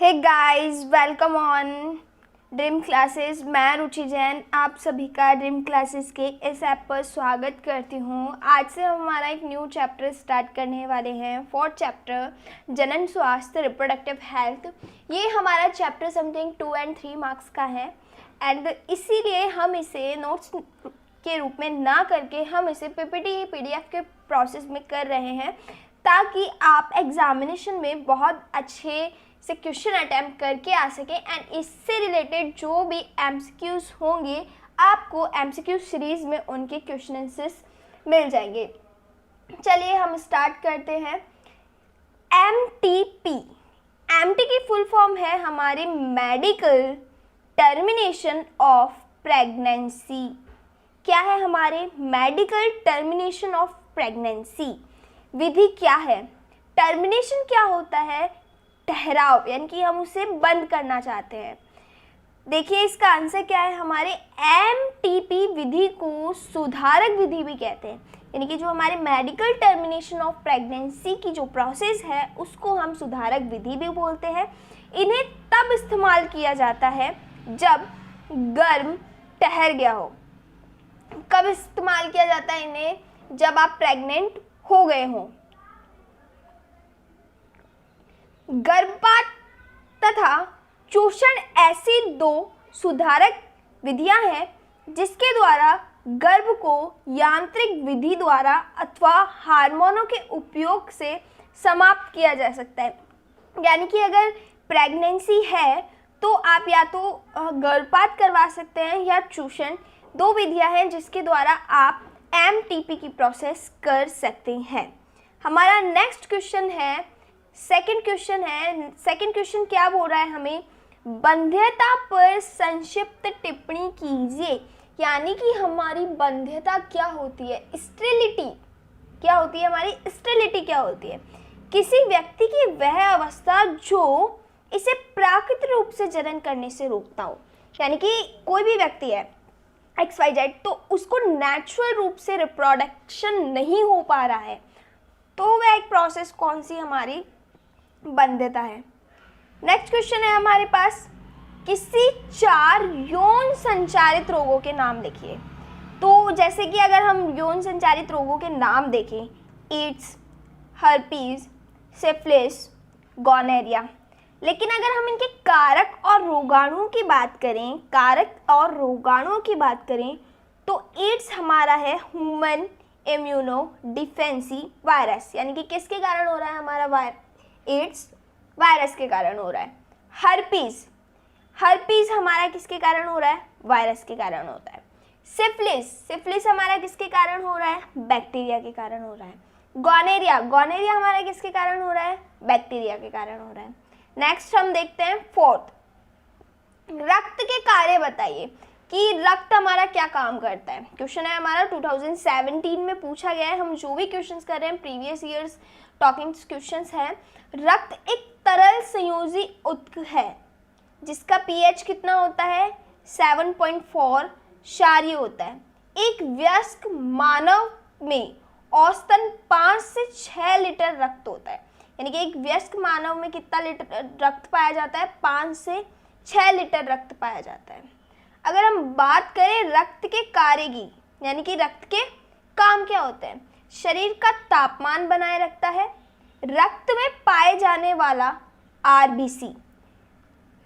Hey guys, welcome on dream classes. मैं रुचि जैन आप सभी का ड्रीम क्लासेस के इस ऐप पर स्वागत करती हूँ। आज से हम हमारा एक न्यू चैप्टर स्टार्ट करने वाले हैं। फोर्थ चैप्टर, जनन स्वास्थ्य, रिप्रोडक्टिव हेल्थ। ये हमारा चैप्टर समथिंग 2 और 3 मार्क्स का है एंड इसीलिए हम इसे नोट्स के रूप में ना करके हम इसे पीपीटी पीडीएफ के प्रोसेस में कर रहे हैं, ताकि आप एग्जामिनेशन में बहुत अच्छे से क्वेश्चन अटैम्प्ट करके आ सकें एंड इससे रिलेटेड जो भी एमसीक्यूज होंगे आपको एमसीक्यू सीरीज़ में उनके क्वेश्चन आंसर्स मिल जाएंगे। चलिए हम स्टार्ट करते हैं। एमटीपी, एमटी की फुल फॉर्म है हमारी मेडिकल टर्मिनेशन ऑफ प्रेगनेंसी। क्या है हमारे मेडिकल टर्मिनेशन ऑफ प्रेगनेंसी? विधि क्या है? टर्मिनेशन क्या होता है? ठहराव, यानी कि हम उसे बंद करना चाहते हैं। देखिए इसका आंसर क्या है, हमारे एमटीपी विधि को सुधारक विधि भी कहते हैं। यानी कि जो हमारे मेडिकल टर्मिनेशन ऑफ प्रेगनेंसी की जो प्रोसेस है उसको हम सुधारक विधि भी बोलते हैं। इन्हें तब इस्तेमाल किया जाता है जब गर्भ ठहर गया हो। कब इस्तेमाल किया जाता है इन्हें? जब आप प्रेग्नेंट हो गए हों। गर्भपात तथा चूषण ऐसी दो सुधारक विधियां हैं जिसके द्वारा गर्भ को यांत्रिक विधि द्वारा अथवा हार्मोनों के उपयोग से समाप्त किया जा सकता है। यानी कि अगर प्रेगनेंसी है तो आप या तो गर्भपात करवा सकते हैं या चूषण, दो विधियां हैं जिसके द्वारा आप एमटीपी की प्रोसेस कर सकते हैं। हमारा नेक्स्ट क्वेश्चन है, सेकंड क्वेश्चन क्या बोल रहा है हमें? बंध्यता पर संक्षिप्त टिप्पणी कीजिए। यानी कि हमारी बंध्यता क्या होती है? स्टेरिलिटी क्या होती है? हमारी स्टेरिलिटी क्या होती है? किसी व्यक्ति की वह अवस्था जो इसे प्राकृतिक रूप से जनन करने से रोकता हो। यानी कि कोई भी व्यक्ति है XYZ, तो उसको नेचुरल रूप से रिप्रोडक्शन नहीं हो पा रहा है, तो वह एक प्रोसेस कौन सी हमारी बंध्यता है। नेक्स्ट क्वेश्चन है हमारे पास, किसी 4 यौन संचारित रोगों के नाम लिखिए। तो जैसे कि अगर हम यौन संचारित रोगों के नाम देखें, एड्स, हर्पीज, सिफिलिस, गोनोरिया। लेकिन अगर हम इनके कारक और रोगाणुओं की बात करें, तो एड्स हमारा है ह्यूमन इम्यूनो डिफेंसी वायरस। यानी कि किसके कारण हो रहा है हमारा एड्स? वायरस के कारण हो रहा है। हर्पीज हमारा किसके कारण हो रहा है? वायरस के कारण होता है। सिफिलिस हमारा किसके कारण हो रहा है? बैक्टीरिया के कारण हो रहा है। गोनोरिया हमारा किसके कारण हो रहा है? बैक्टीरिया के कारण हो रहा है। नेक्स्ट हम देखते हैं फोर्थ, रक्त के कार्य बताइए कि रक्त हमारा क्या काम करता है। क्वेश्चन है हमारा 2017 में पूछा गया है। हम जो भी क्वेश्चंस कर रहे हैं प्रीवियस ईयर्स टॉकिंग क्वेश्चंस हैं। रक्त एक तरल संयोजी ऊतक है जिसका पीएच कितना होता है? 7.4 क्षारीय होता है। एक वयस्क मानव में औसतन 5 से 6 लीटर रक्त होता है। यानी कि एक वयस्क मानव में कितना लीटर रक्त पाया जाता है? 5 से 6 लीटर रक्त पाया जाता है। अगर हम बात करें रक्त के कार्य की, यानी कि रक्त के काम क्या होते हैं? शरीर का तापमान बनाए रखता है। रक्त में पाए जाने वाला आरबीसी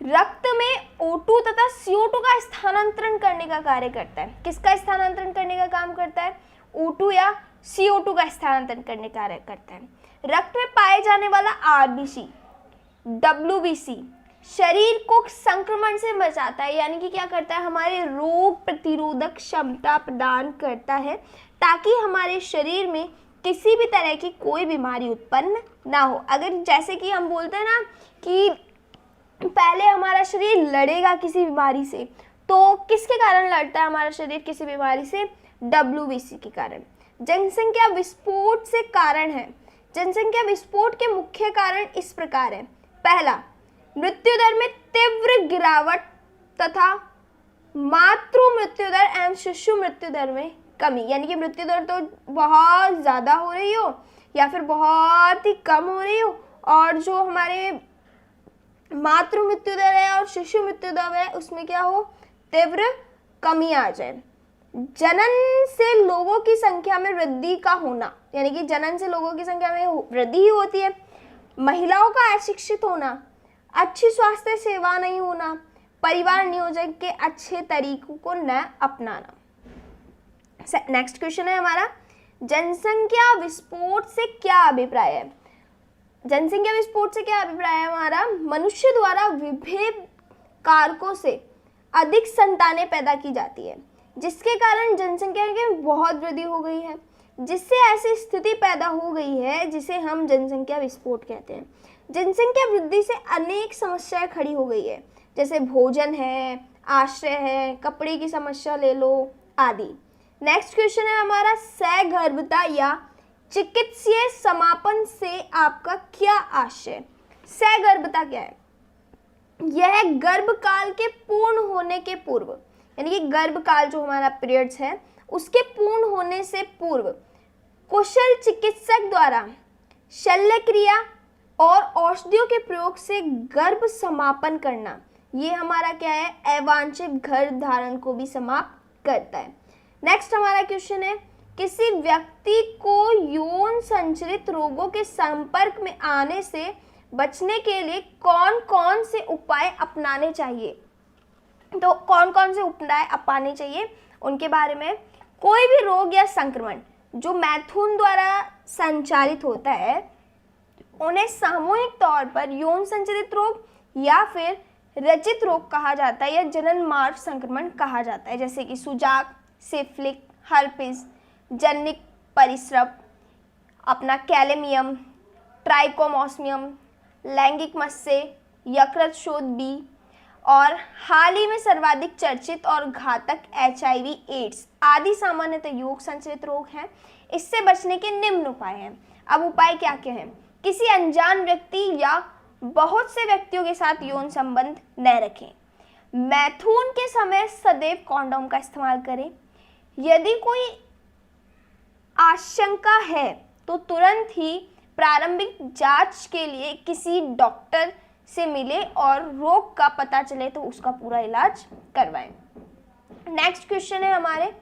रक्त में O2 तथा CO2 का स्थानांतरण करने का कार्य करता है। किसका स्थानांतरण करने का काम करता है? O2 या CO2 का स्थानांतरण करने का कार्य करता है। रक्त में पाए जाने वाला आरबीसी WBC शरीर को संक्रमण से बचाता है। यानी कि क्या करता है? हमारे रोग प्रतिरोधक क्षमता प्रदान करता है ताकि हमारे शरीर में किसी भी तरह की कोई बीमारी उत्पन्न ना हो। अगर जैसे कि हम बोलते हैं ना कि पहले हमारा शरीर लड़ेगा किसी बीमारी से, तो किसके कारण लड़ता है हमारा शरीर किसी बीमारी से? WBC के कारण। जनसंख्या विस्फोट से कारण है। जनसंख्या विस्फोट के मुख्य कारण इस प्रकार है। पहला, मृत्यु दर में तीव्र गिरावट तथा मातृ मृत्यु दर एवं शिशु मृत्यु दर में कमी। यानी कि मृत्यु दर तो बहुत ज़्यादा हो रही हो या फिर बहुत ही कम हो रही हो, और जो हमारे मातृ मृत्यु दर है और शिशु मृत्यु दर है उसमें क्या हो, तीव्र कमी आ जाए। जनन से लोगों की संख्या में वृद्धि का होना, यानी कि जनन से लोगों की संख्या में वृद्धि ही होती है। महिलाओं का अशिक्षित होना, अच्छी स्वास्थ्य सेवा नहीं होना, परिवार नियोजन के अच्छे तरीकों को न अपनाना। नेक्स्ट क्वेश्चन है हमारा, जनसंख्या विस्फोट से क्या अभिप्राय है। जनसंख्या विस्फोट से क्या अभिप्राय है हमारा, मनुष्य द्वारा विभिन्न कारकों से अधिक संतानें पैदा की जाती है, जिसके कारण जनसंख्या की बहुत वृद्धि हो गई है, जिससे ऐसी स्थिति पैदा हो गई है जिसे हम जनसंख्या विस्फोट कहते हैं। जनसंख्या वृद्धि से अनेक समस्याएं खड़ी हो गई है, जैसे भोजन है, आश्रय है, कपड़े की समस्या ले लो आदि। नेक्स्ट क्वेश्चन है हमारा, सगर्भता या चिकित्सीय समापन से आपका क्या आशय। सगर्भता क्या है, यह गर्भकाल के पूर्ण होने के पूर्व, यानी कि गर्भकाल जो हमारा पीरियड्स है उसके पूर्ण होने से पूर्व कुशल चिकित्सक द्वारा शल्य क्रिया और औषधियों के प्रयोग से गर्भ समापन करना, ये हमारा क्या है, अवांछित गर्भ धारण को भी समाप्त करता है। नेक्स्ट हमारा क्वेश्चन है, किसी व्यक्ति को यौन संचरित रोगों के संपर्क में आने से बचने के लिए कौन कौन से उपाय अपनाने चाहिए। तो कौन कौन से उपाय अपनाने चाहिए उनके बारे में, कोई भी रोग या संक्रमण जो मैथुन द्वारा संचारित होता है उन्हें सामूहिक तौर पर यौन संचरित रोग या फिर रचित रोग कहा जाता है या जनन मार्ग संक्रमण कहा जाता है, जैसे कि सुजाक, सिफिलिस, हर्पिस, जनिक परिसृप, अपना कैलेमियम, ट्राइकोमोसमियम, लैंगिक मस्से, यकृत शोथ बी, और हाल ही में सर्वाधिक चर्चित और घातक HIV एड्स आदि सामान्यतः यौन संचरित रोग हैं। इससे बचने के निम्न उपाय हैं। अब उपाय क्या क्या हैं, किसी अनजान व्यक्ति या बहुत से व्यक्तियों के साथ यौन संबंध न रखें, मैथुन के समय सदैव कॉन्डोम का इस्तेमाल करें, यदि कोई आशंका है तो तुरंत ही प्रारंभिक जांच के लिए किसी डॉक्टर से मिले और रोग का पता चले तो उसका पूरा इलाज करवाएं। नेक्स्ट क्वेश्चन है हमारे,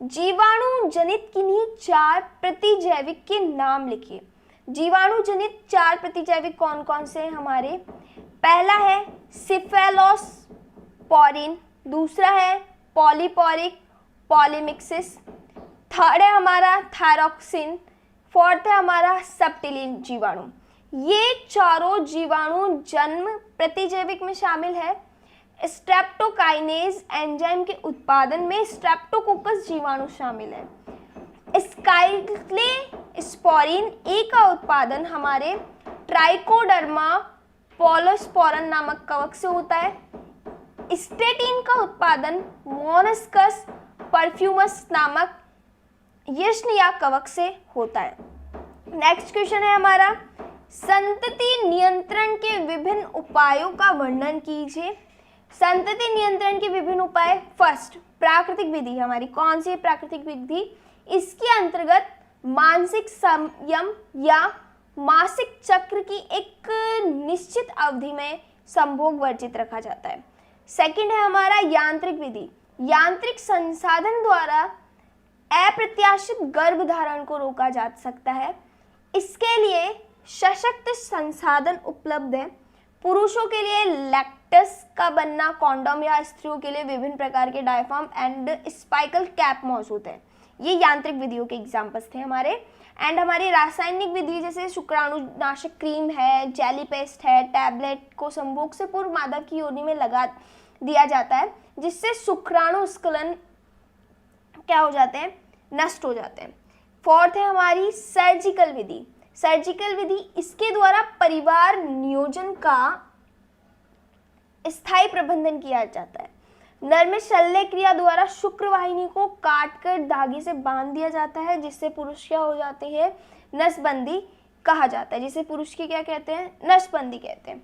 जीवाणु जनित किन्हीं 4 प्रतिजैविक के नाम लिखिए। जीवाणु जनित 4 प्रतिजैविक कौन कौन से हैं हमारे, पहला है सिफेलोस्पोरिन, दूसरा है पॉलीपोरिक पॉलीमिक्सिस, थर्ड है हमारा थायरॉक्सिन, फोर्थ है हमारा सप्टिलिन जीवाणु। ये चारों जीवाणु जन्म प्रतिजैविक में शामिल है। स्ट्रेप्टोकाइनेज एंजाइम के उत्पादन में स्ट्रेप्टोकोकस जीवाणु शामिल है। साइक्लोस्पोरिन ए का उत्पादन हमारे ट्राइकोडर्मा पोलोस्पोरन नामक कवक से होता है। स्टेटिन का उत्पादन मोनस्कस परफ्यूमस नामक यष्न या कवक से होता है। नेक्स्ट क्वेश्चन है हमारा, संतति नियंत्रण के विभिन्न उपायों का वर्णन कीजिए। संतति नियंत्रण के विभिन्न उपाय, फर्स्ट प्राकृतिक विधि, हमारी कौन सी प्राकृतिक विधि, इसके अंतर्गत मानसिक संयम या मासिक चक्र की एक निश्चित अवधि में संभोग वर्जित रखा जाता है। सेकंड है हमारा यांत्रिक विधि, यांत्रिक संसाधन द्वारा अप्रत्याशित गर्भधारण को रोका जा सकता है। इसके लिए सशक्त संसाधन उपलब्ध है। पुरुषों के लिए लैक्टस का बनना, कॉन्डोम या स्त्रियों के लिए विभिन्न प्रकार के डायफ्राम एंड स्पाइकल कैप मौजूद है। ये यांत्रिक विधियों के एग्जाम्पल्स थे हमारे। एंड हमारी रासायनिक विधि जैसे शुक्राणुनाशक क्रीम है, जेली पेस्ट है, टैबलेट को संभोग से पूर्व मादा की योनि में लगा दिया जाता है, जिससे शुक्राणु स्खलन क्या हो जाते हैं, नष्ट हो जाते हैं। फोर्थ है हमारी सर्जिकल विधि। सर्जिकल विधि, इसके द्वारा परिवार नियोजन का स्थायी प्रबंधन किया जाता है। नर में शल्य क्रिया द्वारा शुक्र वाहिनी को काटकर धागे से बांध दिया जाता है, जिससे पुरुष क्या हो जाते हैं, नसबंदी कहा जाता है, जिसे पुरुष की क्या कहते हैं, नसबंदी कहते हैं।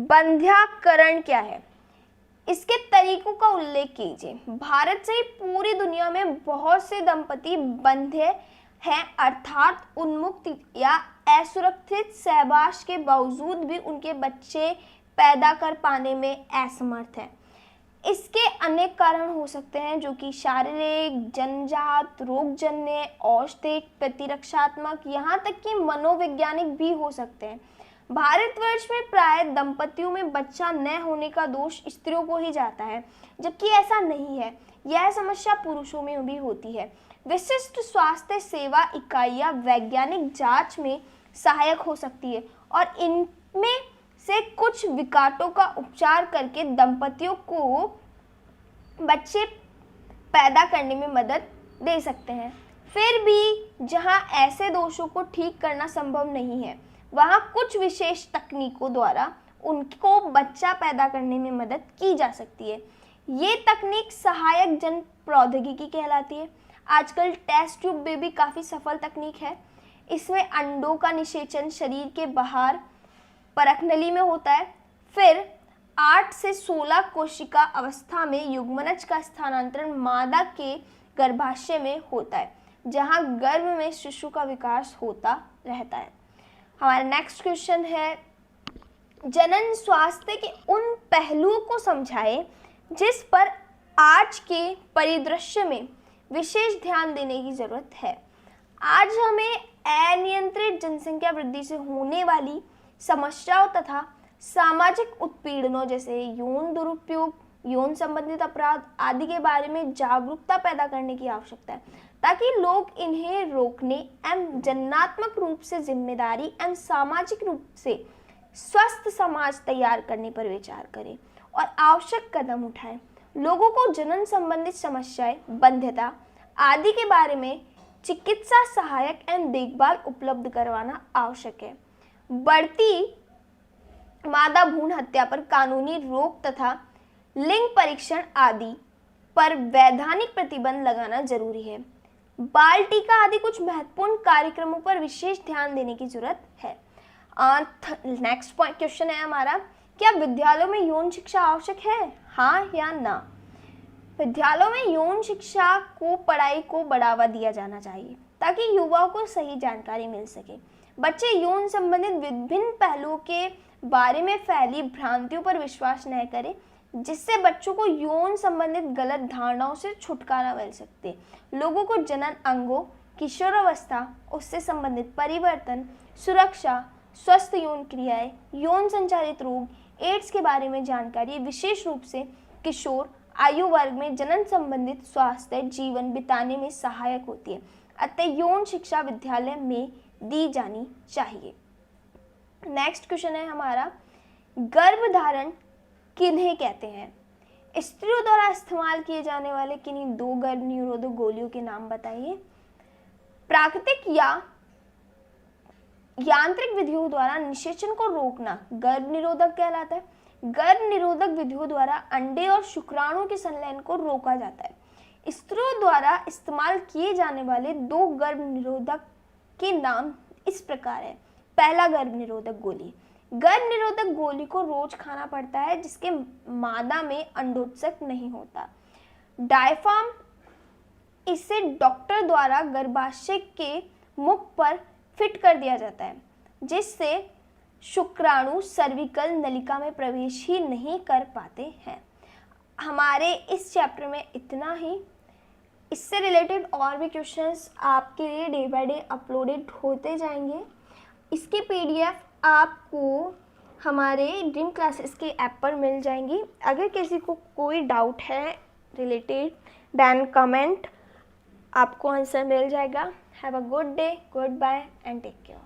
बंध्याकरण क्या है, इसके तरीकों का उल्लेख कीजिए। भारत सहित पूरी दुनिया में बहुत से दंपति बंध्य हैं, अर्थात उन्मुक्त या असुरक्षित सहवास के बावजूद भी उनके बच्चे पैदा कर पाने में असमर्थ है। इसके अनेक कारण हो सकते हैं जो कि शारीरिक, जन्मजात, रोगजन्य, औषधिक, प्रतिरक्षात्मक, यहाँ तक कि मनोवैज्ञानिक भी हो सकते हैं। भारतवर्ष में प्राय दंपतियों में बच्चा न होने का दोष स्त्रियों को ही जाता है, जबकि ऐसा नहीं है। यह समस्या पुरुषों में भी होती है। विशिष्ट स्वास्थ्य सेवा इकाइयां वैज्ञानिक जांच में सहायक हो सकती है और इनमें से कुछ विकारों का उपचार करके दंपतियों को बच्चे पैदा करने में मदद दे सकते हैं। फिर भी जहां ऐसे दोषों को ठीक करना संभव नहीं है, वहां कुछ विशेष तकनीकों द्वारा उनको बच्चा पैदा करने में मदद की जा सकती है। ये तकनीक सहायक जन प्रौद्योगिकी कहलाती है। आजकल टेस्ट ट्यूब बेबी काफ़ी सफल तकनीक है। इसमें अंडों का निषेचन शरीर के बाहर परखनली में होता है। फिर 8 से 16 कोशिका अवस्था में युग्मनज का स्थानांतरण मादा के गर्भाशय में होता है, जहां गर्भ में शिशु का विकास होता रहता है। हमारा नेक्स्ट क्वेश्चन है, जनन स्वास्थ्य के उन पहलुओं को समझाएं जिस पर आज के परिदृश्य में विशेष ध्यान देने की जरूरत है। आज हमें अनियंत्रित जनसंख्या वृद्धि से होने वाली समस्याओं तथा सामाजिक उत्पीड़नों जैसे यौन दुरुपयोग, यौन संबंधित अपराध आदि के बारे में जागरूकता पैदा करने की आवश्यकता है, ताकि लोग इन्हें रोकने एवं जननात्मक रूप से जिम्मेदारी एवं सामाजिक रूप से स्वस्थ समाज तैयार करने पर विचार करें और आवश्यक कदम उठाएं। लोगों को जनन संबंधित समस्याएं, बंध्यता आदि के बारे में चिकित्सा सहायक एवं देखभाल उपलब्ध करवाना आवश्यक है। बढ़ती मादा भ्रूण हत्या पर कानूनी रोक तथा लिंग परीक्षण आदि पर वैधानिक प्रतिबंध लगाना जरूरी है। बाल टीका आदि कुछ महत्वपूर्ण कार्यक्रमों पर विशेष ध्यान देने की जरूरत है। नेक्स्ट क्वेश्चन है हमारा, क्या विद्यालयों में यौन शिक्षा आवश्यक है, हाँ या ना? विद्यालयों में यौन शिक्षा को पढ़ाई को बढ़ावा दिया जाना चाहिए ताकि युवाओं को सही जानकारी मिल सके। बच्चे यौन संबंधित विभिन्न पहलुओं के बारे में फैली भ्रांतियों पर विश्वास न करें, जिससे बच्चों को यौन संबंधित गलत धारणाओं से छुटकारा मिल सकते। लोगों को जनन अंगों, किशोरावस्था, उससे संबंधित परिवर्तन, सुरक्षा, स्वस्थ यौन क्रियाएं, यौन संचारित रोग, एड्स के बारे में जानकारी विशेष रूप से किशोर आयु वर्ग में जनन संबंधित स्वास्थ्य जीवन बिताने में सहायक होती है। अतः यौन शिक्षा विद्यालय में दी जानी चाहिए। नेक्स्ट क्वेश्चन है हमारा, गर्भधारण किन्हें कहते हैं? स्त्रियों द्वारा इस्तेमाल किए जाने वाले किन्हीं 2 गर्भ निरोधक गोलियों के नाम बताइए। प्राकृतिक या यांत्रिक विधियों द्वारा निषेचन को रोकना गर्भ निरोधक कहलाता है। गर्भ निरोधक विधियों द्वारा अंडे और शुक्राणु के संलयन को रोका जाता है। स्त्रियों द्वारा इस्तेमाल किए जाने वाले 2 गर्भ निरोधक के नाम इस प्रकार है। पहला, गर्भ निरोधक गोली। गर्भ निरोधक गोली को रोज खाना पड़ता है, जिसके मादा में अंडोत्सर्ग नहीं होता। डायफार्म, इसे डॉक्टर द्वारा गर्भाशय के मुख पर फिट कर दिया जाता है, जिससे शुक्राणु सर्विकल नलिका में प्रवेश ही नहीं कर पाते हैं। हमारे इस चैप्टर में इतना ही। इससे रिलेटेड और भी क्वेश्चंस आपके लिए डे बाय डे अपलोडेड होते जाएंगे। इसकी PDF आपको हमारे ड्रीम क्लासेस के ऐप पर मिल जाएंगी। अगर किसी को कोई डाउट है रिलेटेड देन कमेंट, आपको आंसर मिल जाएगा। Have a good day, good bye and take care.